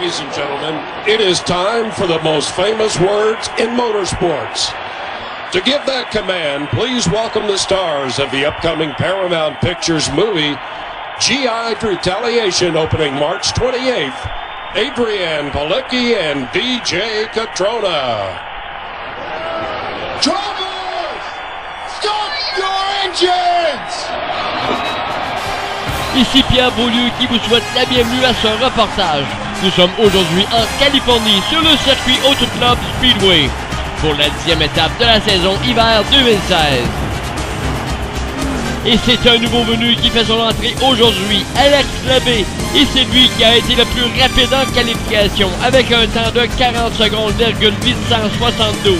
Ladies and gentlemen, it is time for the most famous words in motorsports. To give that command, please welcome the stars of the upcoming Paramount Pictures movie, GI Retaliation, opening March 28th, Adrian Palicki and DJ Catrona. Drivers, stop your engines! Ici Pierre Beaulieu qui vous souhaite la bienvenue à ce reportage. Nous sommes aujourd'hui en Californie sur le circuit Auto Club Speedway pour la 10e étape de la saison hiver 2016. Et c'est un nouveau venu qui fait son entrée aujourd'hui, Alex Labbé. Et c'est lui qui a été le plus rapide en qualification avec un temps de 40 secondes, 872.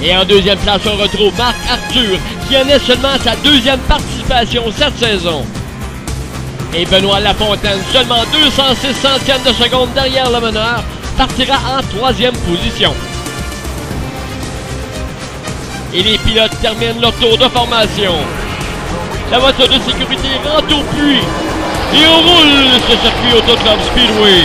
Et en deuxième place, on retrouve Marc Arthur qui en est seulement sa deuxième participation cette saison. Et Benoît Lafontaine, seulement 206 centièmes de seconde derrière le meneur, partira en troisième position. Et les pilotes terminent leur tour de formation. La voiture de sécurité rentre au puits. Et on roule ce circuit Auto Club Speedway.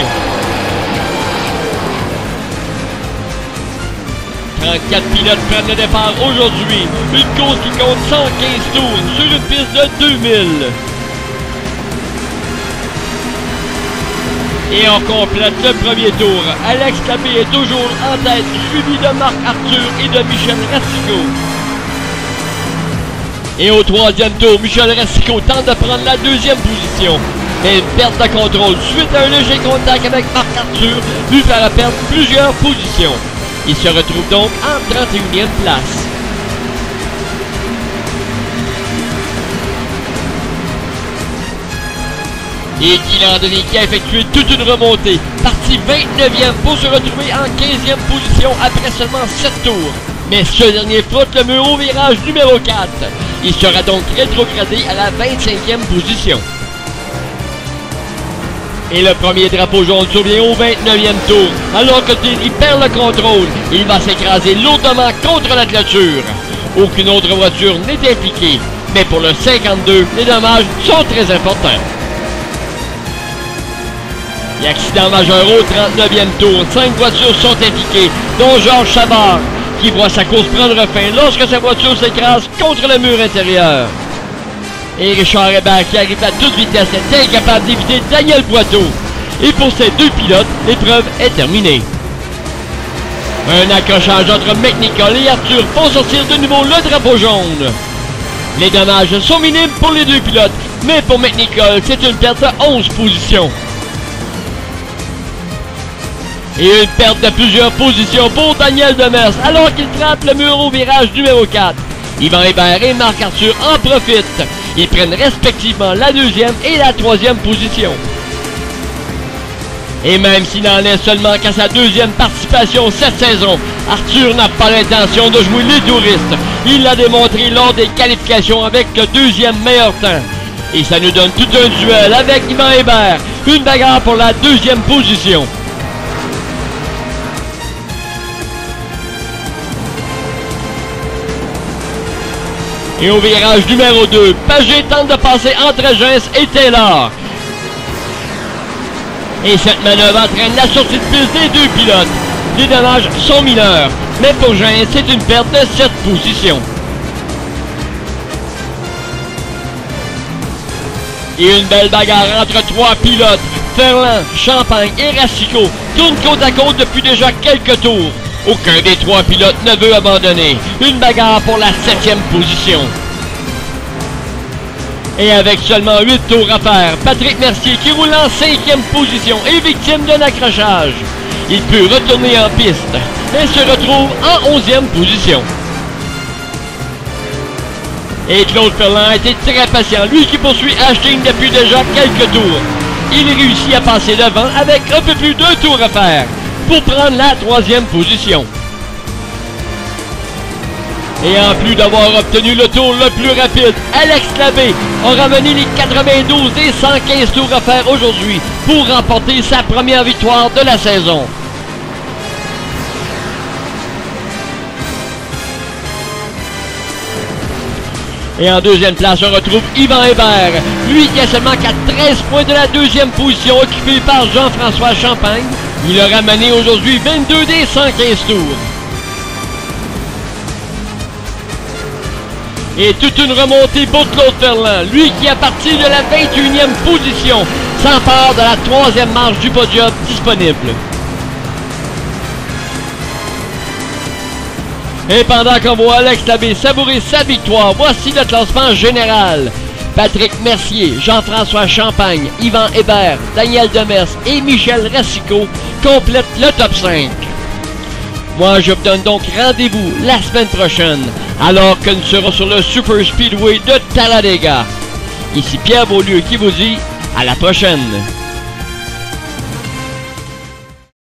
34 pilotes prennent le départ aujourd'hui. Une course qui compte 115 tours sur une piste de 2000. Et on complète le premier tour. Alex Labbé est toujours en tête, suivi de Marc Arthur et de Michel Racicot. Et au troisième tour, Michel Racicot tente de prendre la deuxième position. Mais une perte de contrôle suite à un léger contact avec Marc Arthur lui fera perdre plusieurs positions. Il se retrouve donc en 31e place. Et Guy Landry qui a effectué toute une remontée, parti 29e pour se retrouver en 15e position après seulement 7 tours. Mais ce dernier frotte le mur au virage numéro 4. Il sera donc rétrogradé à la 25e position. Et le premier drapeau jaune survient au 29e tour. Alors que Thierry perd le contrôle, il va s'écraser lourdement contre la clôture. Aucune autre voiture n'est impliquée. Mais pour le 52, les dommages sont très importants. Et accident majeur au 39e tour. 5 voitures sont impliquées, dont Georges Chabard, qui voit sa course prendre fin lorsque sa voiture s'écrase contre le mur intérieur. Et Richard Hébert, qui arrive à toute vitesse, est incapable d'éviter Daniel Boiteau. Et pour ces deux pilotes, l'épreuve est terminée. Un accrochage entre McNichol et Arthur font sortir de nouveau le drapeau jaune. Les dommages sont minimes pour les deux pilotes, mais pour McNichol, c'est une perte de 11 positions. Et une perte de plusieurs positions pour Daniel Demers alors qu'il frappe le mur au virage numéro 4. Yvan Hébert et Marc Arthur en profitent. Ils prennent respectivement la deuxième et la troisième position. Et même s'il n'en est seulement qu'à sa deuxième participation cette saison, Arthur n'a pas l'intention de jouer les touristes. Il l'a démontré lors des qualifications avec le deuxième meilleur temps. Et ça nous donne tout un duel avec Yvan Hébert. Une bagarre pour la deuxième position. Et au virage numéro 2, Paget tente de passer entre Gens et Taylor. Et cette manœuvre entraîne la sortie de piste des deux pilotes. Les dommages sont mineurs, mais pour Gens, c'est une perte de 7 positions. Et une belle bagarre entre 3 pilotes. Ferland, Champagne et Racicot tournent côte à côte depuis déjà quelques tours. Aucun des 3 pilotes ne veut abandonner. Une bagarre pour la 7e position. Et avec seulement 8 tours à faire, Patrick Mercier, qui roule en 5e position, est victime d'un accrochage. Il peut retourner en piste, mais se retrouve en 11e position. Et Claude Ferland a été très patient, lui qui poursuit Ashting depuis déjà quelques tours. Il réussit à passer devant avec un peu plus d'1 tour à faire pour prendre la 3e position. Et en plus d'avoir obtenu le tour le plus rapide, Alex Labbé a ramené les 92 et 115 tours à faire aujourd'hui pour remporter sa première victoire de la saison. Et en deuxième place, on retrouve Yvan Hébert, lui qui a seulement qu'à 13 points de la deuxième position, occupée par Jean-François Champagne. Il a ramené aujourd'hui 22 des 115 tours. Et toute une remontée pour Claude Ferland, lui qui, à partir de la 21e position, s'empare de la 3e marche du podium disponible. Et pendant qu'on voit Alex Labbé savourer sa victoire, voici le classement général. Patrick Mercier, Jean-François Champagne, Yvan Hébert, Daniel Demers et Michel Racicot complètent le top 5. Moi, je vous donne donc rendez-vous la semaine prochaine, alors que nous serons sur le Super Speedway de Talladega. Ici Pierre Beaulieu qui vous dit à la prochaine.